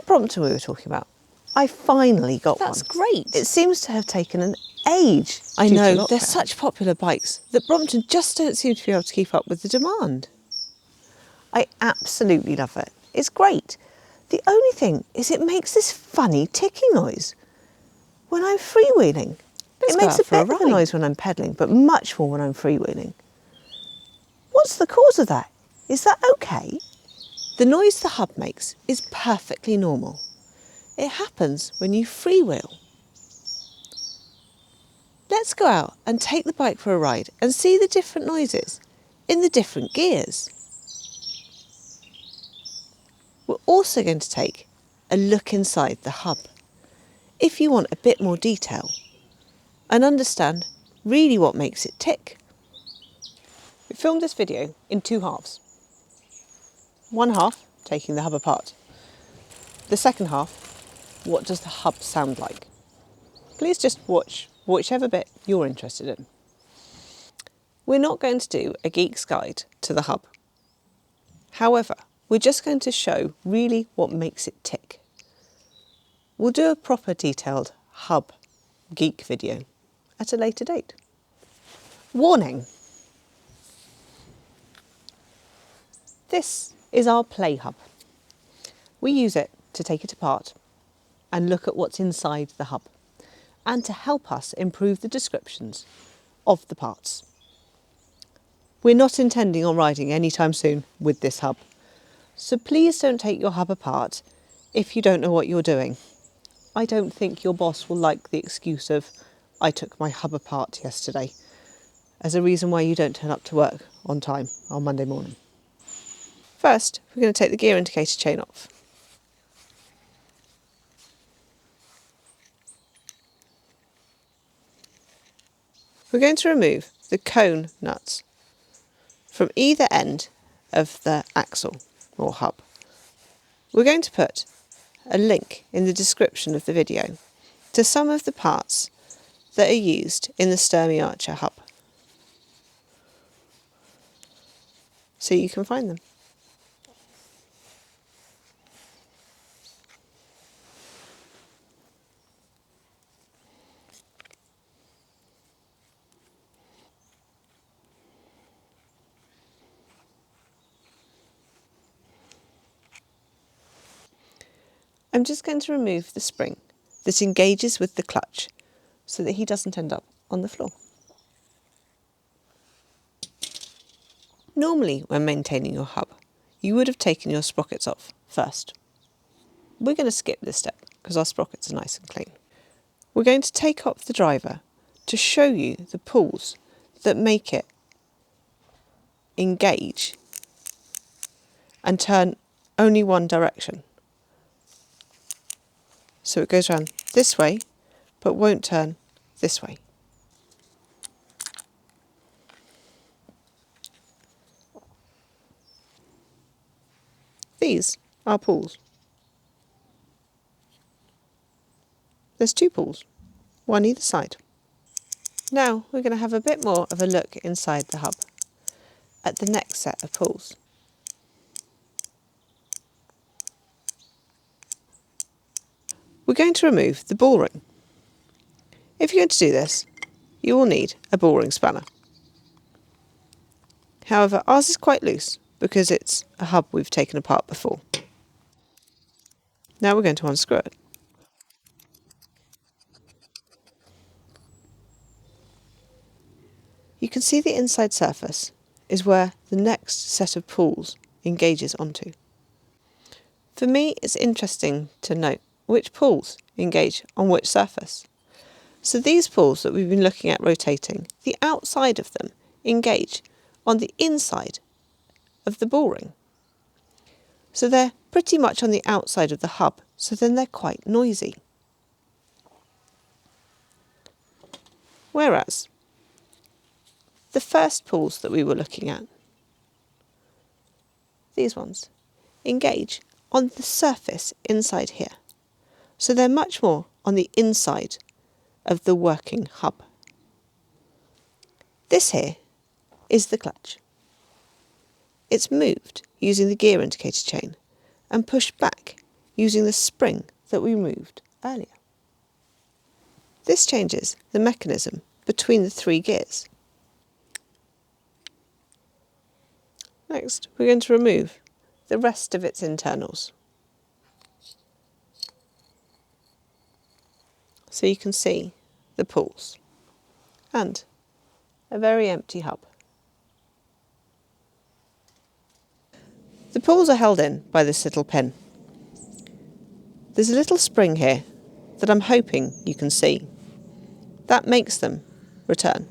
that Brompton we were talking about? I finally got one. That's great. It seems to have taken an age. I due to know, lockdown. they're such popular bikes that Brompton just don't seem to be able to keep up with the demand. I absolutely love it. It's great. The only thing is it makes this funny ticking noise when I'm freewheeling. Let's It go makes out a for a bit of a ride. noise when I'm pedalling, but much more when I'm freewheeling. What's the cause of that? Is that okay? The noise the hub makes is perfectly normal. It happens when you freewheel. Let's go out and take the bike for a ride and see the different noises in the different gears. We're also going to take a look inside the hub if you want a bit more detail and understand really what makes it tick. We filmed this video in two halves. One half, taking the hub apart. The second half, what does the hub sound like? Please just watch whichever bit you're interested in. We're not going to do a geek's guide to the hub. However, we're just going to show really what makes it tick. We'll do a proper detailed hub geek video at a later date. Warning! This is our play hub. We use it to take it apart and look at what's inside the hub and to help us improve the descriptions of the parts. We're not intending on riding anytime soon with this hub, so please don't take your hub apart if you don't know what you're doing. I don't think your boss will like the excuse of, I took my hub apart yesterday, as a reason why you don't turn up to work on time on Monday morning. First, we're going to take the gear indicator chain off. We're going to remove the cone nuts from either end of the axle or hub. We're going to put a link in the description of the video to some of the parts that are used in the Sturmey Archer hub, so you can find them. I'm just going to remove the spring that engages with the clutch so that he doesn't end up on the floor. Normally, when maintaining your hub, you would have taken your sprockets off first. We're going to skip this step because our sprockets are nice and clean. We're going to take off the driver to show you the pulls that make it engage and turn only one direction. So it goes around this way, but won't turn this way. These are pulls. There's two pulls, one either side. Now we're going to have a bit more of a look inside the hub at the next set of pulls. We're going to remove the ball ring. If you're going to do this, you will need a ball ring spanner. However, ours is quite loose because it's a hub we've taken apart before. Now we're going to unscrew it. You can see the inside surface is where the next set of pulls engages onto. For me, it's interesting to note which pulls engage on which surface. So these pulls that we've been looking at rotating, the outside of them engage on the inside of the ball ring. So they're pretty much on the outside of the hub, so then they're quite noisy. Whereas the first pulls that we were looking at, these ones, engage on the surface inside here. So they're much more on the inside of the working hub. This here is the clutch. It's moved using the gear indicator chain and pushed back using the spring that we removed earlier. This changes the mechanism between the 3 gears. Next, we're going to remove the rest of its internals. So you can see the pulls and a very empty hub. The pulls are held in by this little pin. There's a little spring here that I'm hoping you can see. That makes them return.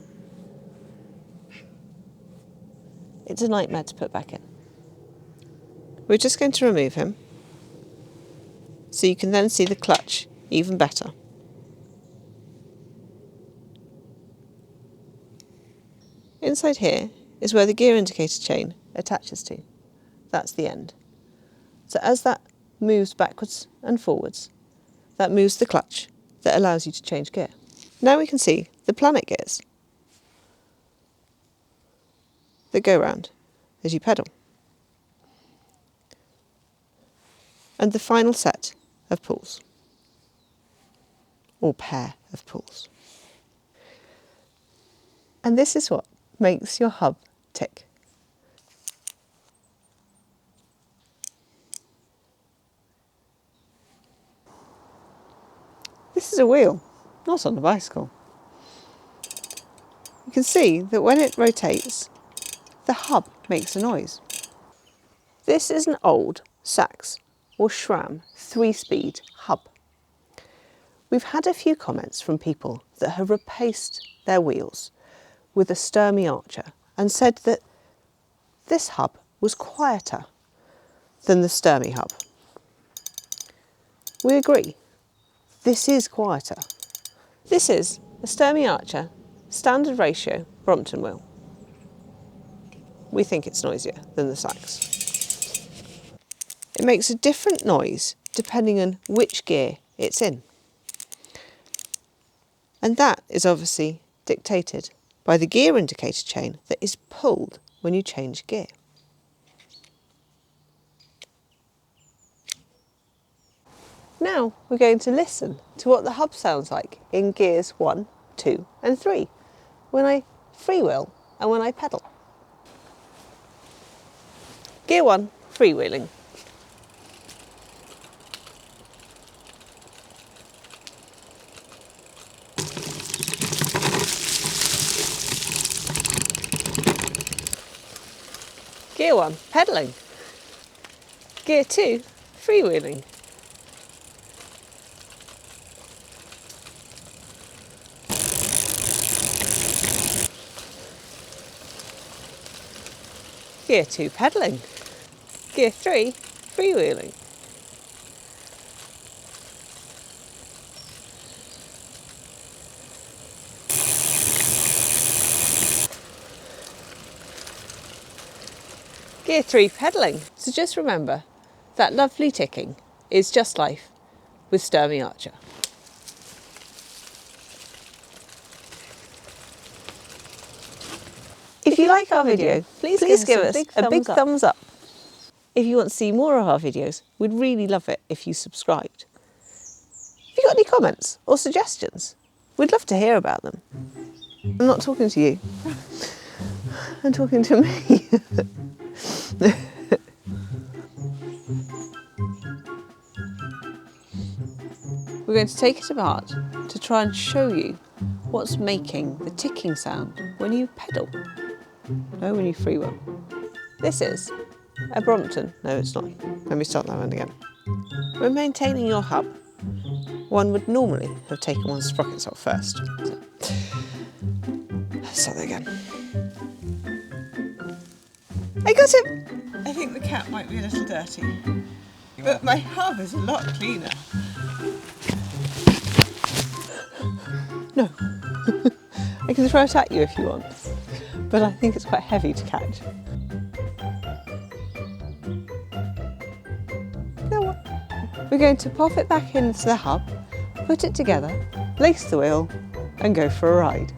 It's a nightmare to put back in. We're just going to remove him so you can then see the clutch even better. Inside here is where the gear indicator chain attaches to. That's the end. So as that moves backwards and forwards, that moves the clutch that allows you to change gear. Now we can see the planet gears that go round as you pedal. And the final set of pulls, or pair of pulls. And this is what makes your hub tick. This is a wheel, not on a bicycle. You can see that when it rotates, the hub makes a noise. This is an old Sachs or SRAM 3-speed hub. We've had a few comments from people that have replaced their wheels with a Sturmey Archer and said that this hub was quieter than the Sturmey hub. We agree, this is quieter. This is a Sturmey Archer standard ratio Brompton wheel. We think it's noisier than the Sachs. It makes a different noise depending on which gear it's in. And that is obviously dictated by the gear indicator chain that is pulled when you change gear. Now we're going to listen to what the hub sounds like in gears 1, 2 and 3 when I freewheel and when I pedal. Gear 1, freewheeling. Gear 1, pedalling. Gear 2, freewheeling. Gear 2, pedalling. Gear 3, freewheeling. Gear 3, pedalling. So just remember, that lovely ticking is just life with Sturmey Archer. If you like our video, please give us a big thumbs up. If you want to see more of our videos, we'd really love it if you subscribed. Have you got any comments or suggestions? We'd love to hear about them. I'm not talking to you. I'm talking to me. We're going to take it apart to try and show you what's making the ticking sound when you pedal. No, when you freewheel. This is a Brompton. No, it's not. Let me start that one again. When maintaining your hub, one would normally have taken one's sprockets off first. So, let's start that again. I got it! I think the cap might be a little dirty, but my hub is a lot cleaner. No. I can throw it at you if you want, but I think it's quite heavy to catch. You know what? We're going to pop it back into the hub, put it together, lace the wheel, and go for a ride.